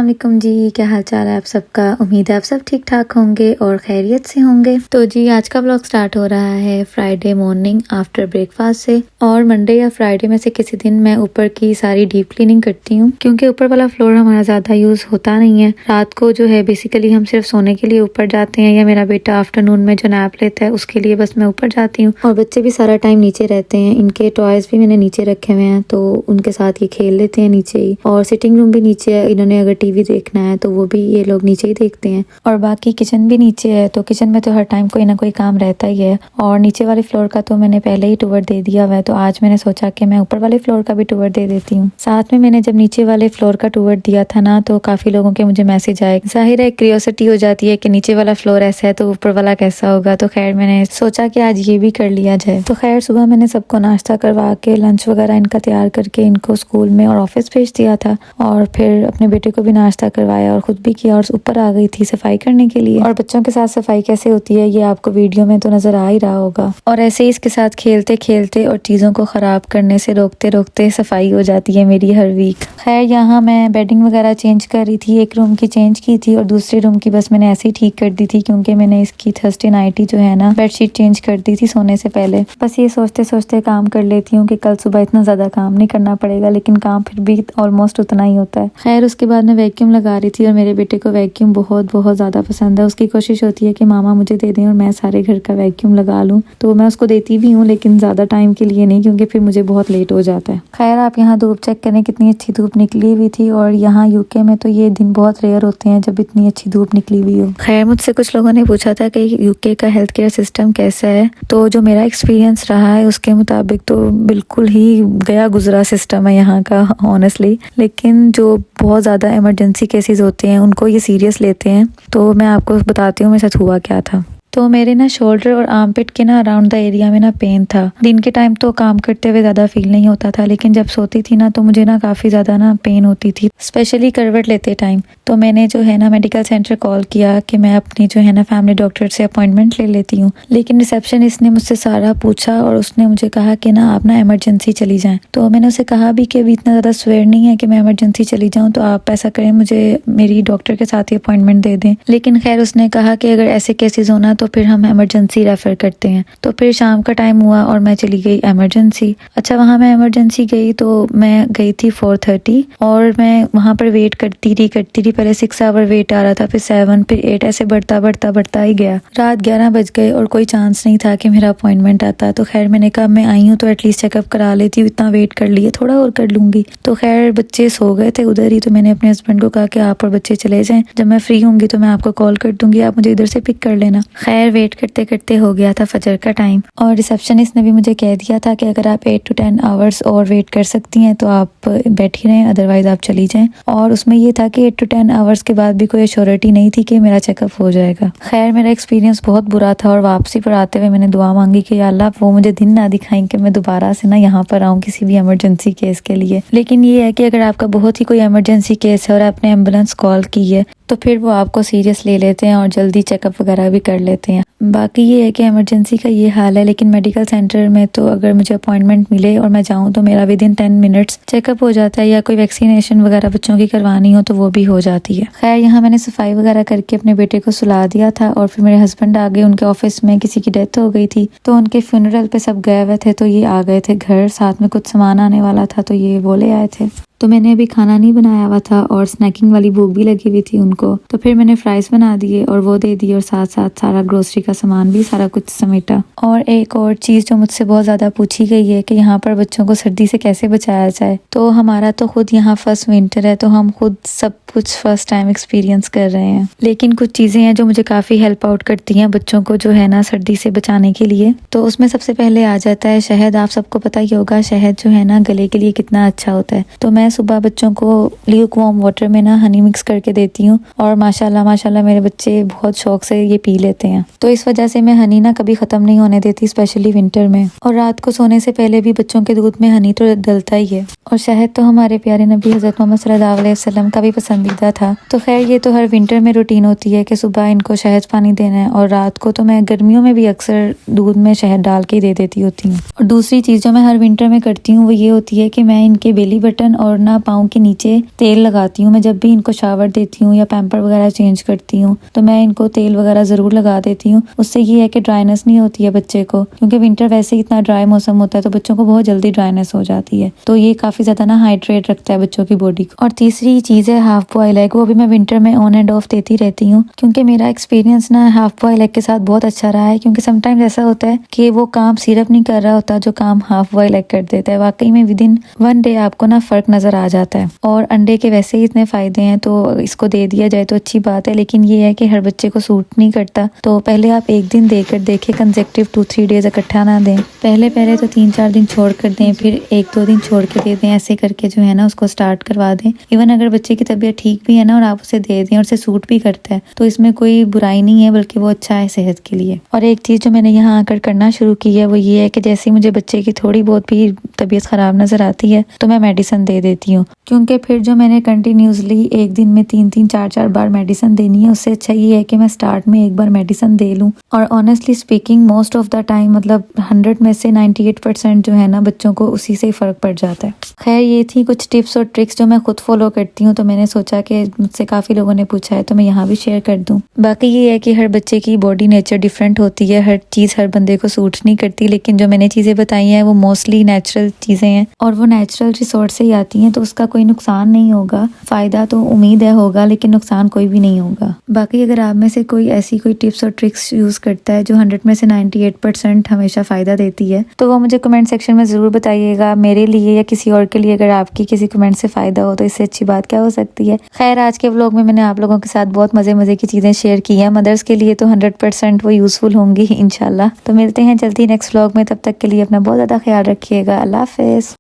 वालेकुम जी, क्या हाल चाल है आप सबका। उम्मीद है आप सब ठीक ठाक होंगे और खैरियत से होंगे। तो जी आज का व्लॉग स्टार्ट हो रहा है फ्राइडे मॉर्निंग आफ्टर ब्रेकफास्ट से। और मंडे या फ्राइडे में से किसी दिन मैं ऊपर की सारी डीप क्लीनिंग करती हूँ, क्योंकि ऊपर वाला फ्लोर हमारा ज़्यादा यूज़ होता नहीं है। रात को जो है बेसिकली हम सिर्फ सोने के लिए ऊपर जाते हैं, या मेरा बेटा आफ्टरनून में जो नैप लेता है उसके लिए बस मैं ऊपर जाती हूँ। और बच्चे भी सारा टाइम नीचे रहते हैं, इनके टॉयज भी मैंने नीचे रखे हुए हैं तो उनके साथ ये खेल लेते हैं नीचे ही। और सिटिंग रूम भी नीचे है, इन्होंने अगर टीवी देखना है तो वो भी ये लोग नीचे ही देखते हैं। और बाकी किचन भी नीचे है, तो किचन में तो हर टाइम कोई ना कोई काम रहता ही है। और नीचे वाले फ्लोर का तो मैंने पहले ही टूर दे दिया हुआ है, तो आज मैंने सोचा कि मैं ऊपर वाले फ्लोर का भी टूर दे देती हूँ। साथ में मैंने जब नीचे वाले फ्लोर का टूर दिया था ना, तो काफी लोगों के मुझे मैसेज आए। जाहिर है क्यूरियोसिटी हो जाती है कि नीचे वाला फ्लोर ऐसा है तो ऊपर वाला कैसा होगा। तो खैर मैंने सोचा कि आज ये भी कर लिया जाए। तो खैर सुबह मैंने सबको नाश्ता करवा के लंच वगैरह इनका तैयार करके इनको स्कूल में और ऑफिस भेज दिया था। और फिर अपने बेटे को भी नाश्ता करवाया और खुद भी किया, और ऊपर आ गई थी सफाई करने के लिए। और बच्चों के साथ सफाई कैसे होती है ये आपको वीडियो में तो नजर आ ही रहा होगा। और ऐसे ही इसके साथ खेलते खेलते और चीजों को खराब करने से रोकते रोकते सफाई हो जाती है मेरी हर वीक। खैर यहाँ मैं बेडिंग वगैरह चेंज कर रही थी, एक रूम की चेंज की थी और दूसरे रूम की बस मैंने ऐसे ही ठीक कर दी थी, क्योंकि मैंने इसकी थर्सडे नाइट ही जो है ना बेडशीट चेंज कर दी थी सोने से पहले। बस ये सोचते सोचते काम कर लेती हूँ कि कल सुबह इतना ज्यादा काम नहीं करना पड़ेगा, लेकिन काम फिर भी ऑलमोस्ट उतना ही होता है। खैर उसके बाद मैं वैक्यूम लगा रही थी, और मेरे बेटे को वैक्यूम बहुत बहुत ज़्यादा पसंद है। उसकी कोशिश होती है कि मामा मुझे दे दें और मैं सारे घर का वैक्यूम लगा लूँ, तो मैं उसको देती भी हूँ, लेकिन ज़्यादा टाइम के लिए नहीं, क्योंकि फिर मुझे बहुत लेट हो जाता है। खैर आप यहाँ धूप चेक करें, कितनी अच्छी धूप निकली हुई थी। और यहाँ यूके में तो ये दिन बहुत रेयर होते हैं जब इतनी अच्छी धूप निकली हुई हो। खैर मुझसे कुछ लोगों ने पूछा था कि यूके का हेल्थ केयर सिस्टम कैसा है, तो जो मेरा एक्सपीरियंस रहा है उसके मुताबिक तो बिल्कुल ही गया गुजरा सिस्टम है यहाँ का ऑनेस्टली। लेकिन जो बहुत ज़्यादा इमरजेंसी केसेस होते हैं उनको ये सीरियस लेते हैं। तो मैं आपको बताती हूँ मेरे साथ हुआ क्या था। तो मेरे ना शोल्डर और आर्म पिट के ना अराउंड द एरिया में ना पेन था। दिन के टाइम तो काम करते हुए ज़्यादा फील नहीं होता था, लेकिन जब सोती थी ना तो मुझे ना काफ़ी ज़्यादा ना पेन होती थी, स्पेशली करवट लेते टाइम। तो मैंने जो है ना मेडिकल सेंटर कॉल किया कि मैं अपनी जो है ना फैमिली डॉक्टर से अपॉइंटमेंट ले लेती हूँ। लेकिन रिसेप्शनिस्ट ने मुझसे सारा पूछा और उसने मुझे कहा कि ना आप ना इमरजेंसी चली जाएँ। तो मैंने उसे कहा भी कि अभी इतना ज़्यादा स्वेयर नहीं है कि मैं इमरजेंसी चली जाऊँ, तो आप ऐसा करें मुझे मेरी डॉक्टर के साथ ही अपॉइंटमेंट दे दें। लेकिन खैर उसने कहा कि अगर ऐसे केसेस होना तो फिर हम इमरजेंसी रेफर करते हैं। तो फिर शाम का टाइम हुआ और मैं चली गई इमरजेंसी। अच्छा वहाँ मैं इमरजेंसी गई तो मैं गई थी 4:30, और मैं वहाँ पर वेट करती रही। पहले 6 आवर वेट आ रहा था, फिर 7, फिर 8, ऐसे बढ़ता ही गया। रात 11 बज गए और कोई चांस नहीं था कि मेरा अपॉइंटमेंट आता। तो खैर मैंने कहा मैं आई हूँ तो एटलीस्ट चेकअप करा लेती हूँ, इतना वेट कर लिए, थोड़ा और कर लूंगी। तो खैर बच्चे सो गए थे उधर ही, तो मैंने अपने हस्बैंड को कहा कि आप और बच्चे चले जाएं, जब मैं फ्री होंगी तो मैं आपको कॉल कर दूंगी, आप मुझे इधर से पिक कर लेना। खैर वेट करते करते हो गया था फजर का टाइम, और रिसेप्शनिस्ट ने भी मुझे कह दिया था कि अगर आप 8 to 10 आवर्स और वेट कर सकती हैं तो आप बैठी रहें, अदरवाइज आप चली जाएं। और उसमें ये था कि 8 to 10 आवर्स के बाद भी कोई एश्योरिटी नहीं थी कि मेरा चेकअप हो जाएगा। खैर मेरा एक्सपीरियंस बहुत बुरा था, और वापसी पर आते हुए मैंने दुआ मांगी कि या अल्लाह वो मुझे दिन ना दिखाएं कि मैं दोबारा से ना यहाँ पर आऊँ किसी भी इमरजेंसी केस के लिए। लेकिन ये है कि अगर आपका बहुत ही कोई इमरजेंसी केस है और आपने एम्बुलेंस कॉल की है तो फिर वो आपको सीरियस ले लेते हैं और जल्दी चेकअप वगैरह भी कर लेते हैं। बाकी ये है कि इमरजेंसी का ये हाल है, लेकिन मेडिकल सेंटर में तो अगर मुझे अपॉइंटमेंट मिले और मैं जाऊं तो मेरा विदिन 10 मिनट्स चेकअप हो जाता है, या कोई वैक्सीनेशन वगैरह बच्चों की करवानी हो तो वो भी हो जाती है। खैर यहाँ मैंने सफाई वगैरह करके अपने बेटे को सुला दिया था, और फिर मेरे हस्बैंड आ गए, उनके ऑफिस में किसी की डेथ हो गई थी तो उनके फ्यूनरल पे सब गए हुए थे, तो ये आ गए थे घर, साथ में कुछ सामान आने वाला था तो ये वो ले आए थे। तो मैंने अभी खाना नहीं बनाया हुआ था और स्नैकिंग वाली भूख भी लगी हुई थी उनको, तो फिर मैंने फ्राइज बना दिए और वो दे दिए, और साथ साथ सारा ग्रोसरी का सामान भी सारा कुछ समेटा। और एक और चीज़ जो मुझसे बहुत ज़्यादा पूछी गई है कि यहाँ पर बच्चों को सर्दी से कैसे बचाया जाए। तो हमारा तो खुद यहाँ फर्स्ट विंटर है, तो हम खुद सब कुछ फर्स्ट टाइम एक्सपीरियंस कर रहे हैं, लेकिन कुछ चीज़ें हैं जो मुझे काफ़ी हेल्प आउट करती हैं बच्चों को जो है ना सर्दी से बचाने के लिए। तो उसमें सबसे पहले आ जाता है शहद। आप सबको पता ही होगा शहद जो है ना गले के लिए कितना अच्छा होता है। तो मैं सुबह बच्चों को ल्यूक वार्म वाटर में ना हनी मिक्स करके देती हूँ, और माशाल्लाह मेरे बच्चे बहुत शौक से ये पी लेते हैं। तो इस वजह से मैं हनी ना कभी ख़त्म नहीं होने देती, स्पेशली विंटर में। और रात को सोने से पहले भी बच्चों के दूध में हनी तो डलता ही है। और शहद तो हमारे प्यारे नबी हज़रत मोहम्मद सल्लल्लाहु अलैहि वसल्लम का भी पसंदीदा था। तो खैर ये तो हर विंटर में रूटीन होती है कि सुबह इनको शहद पानी देना है, और रात को तो मैं गर्मियों में भी अक्सर दूध में शहद डाल के दे देती होती हूँ। और दूसरी चीज़ जो मैं हर विंटर में करती हूँ वो ये होती है कि मैं इनके बेली बटन और और ना पाँव के नीचे तेल लगाती हूँ। मैं जब भी इनको शावर देती हूँ या पैम्पर वगैरह चेंज करती हूँ तो मैं इनको तेल वगैरह ज़रूर लगा देती हूँ। उससे ये है कि ड्राइनेस नहीं होती है बच्चे को, क्योंकि विंटर वैसे ही इतना ड्राई मौसम होता है तो बच्चों को बहुत जल्दी ड्राइनेस हो जाती है। तो ये काफ़ी ज़्यादा ना हाइड्रेट रखता है बच्चों की बॉडी को। और तीसरी चीज़ है हाफ बॉयल एग, वो भी मैं विंटर में ऑन एंड ऑफ देती रहती हूँ, क्योंकि मेरा एक्सपीरियंस ना हाफ बॉयल एग के साथ बहुत अच्छा रहा है। क्योंकि समटाइम्स ऐसा होता है कि वो काम सिरप नहीं कर रहा होता जो काम हाफ बॉयल एग कर देता है। वाकई में विद इन 1 डे आपको ना फ़र्क नज़र आ जाता है। और अंडे के वैसे ही इतने फ़ायदे हैं तो इसको दे दिया जाए तो अच्छी बात है, लेकिन ये है कि हर बच्चे को सूट नहीं करता। तो पहले आप एक दिन देकर देखें, कंसेक्टिव 2-3 डेज इकट्ठा ना दें। पहले तो 3-4 दिन छोड़ कर दें, फिर 1-2 दिन छोड़ के दे दें। ऐसे करके जो है ना उसको स्टार्ट करवा दें। इवन अगर बच्चे की तबीयत ठीक भी है ना और आप उसे दे दें और उसे सूट भी करता है तो इसमें कोई बुराई नहीं है, बल्कि वो अच्छा है सेहत के लिए। और एक चीज़ जो मैंने यहाँ आकर करना शुरू की है वो ये है कि जैसे मुझे बच्चे की थोड़ी बहुत भी तबीयत ख़राब नज़र आती है तो मैं मेडिसिन दे देती हूँ। क्योंकि फिर जो मैंने कंटिन्यूसली एक दिन में 3-3 4-4 बार मेडिसिन देनी है, उससे अच्छा ये है कि मैं स्टार्ट में एक बार मेडिसिन दे लूँ। और honestly speaking most of the time मतलब 100 में से 98% जो है ना बच्चों को उसी से ही फ़र्क पड़ जाता है। खैर ये थी कुछ टिप्स और ट्रिक्स जो मैं खुद फॉलो करती हूँ, तो मैंने सोचा कि मुझसे काफ़ी लोगों ने पूछा है तो मैं यहाँ भी शेयर कर दूँ। बाकी ये है कि हर बच्चे की बॉडी नेचर डिफरेंट होती है, हर चीज़ हर बंदे को सूट नहीं करती, लेकिन जो मैंने चीज़ें बताई हैं वो मोस्टली नेचुरल चीज़ें हैं और वो नेचुरल रिसोर्स से ही आती हैं, तो उसका कोई नुकसान नहीं होगा। फ़ायदा तो उम्मीद है होगा, लेकिन नुकसान कोई भी नहीं होगा। बाकी अगर आप में से कोई ऐसी कोई टिप्स और ट्रिक्स यूज़ करता है जो 100 में से 98% हमेशा फ़ायदा देती है तो वो मुझे कमेंट सेक्शन में ज़रूर बताइएगा। मेरे लिए या किसी और के लिए अगर आपकी किसी कमेंट से फ़ायदा हो तो इससे अच्छी बात क्या हो सकती है। खैर आज के व्लॉग में मैंने आप लोगों के साथ बहुत मज़े की चीज़ें शेयर की हैं। मदर्स के लिए तो 100% वो यूज़फुल होंगी इंशाल्लाह। तो मिलते हैं जल्दी नेक्स्ट व्लॉग में, तब तक के लिए अपना बहुत ज़्यादा ख्याल रखिएगा। अल्लाह हाफ़िज़।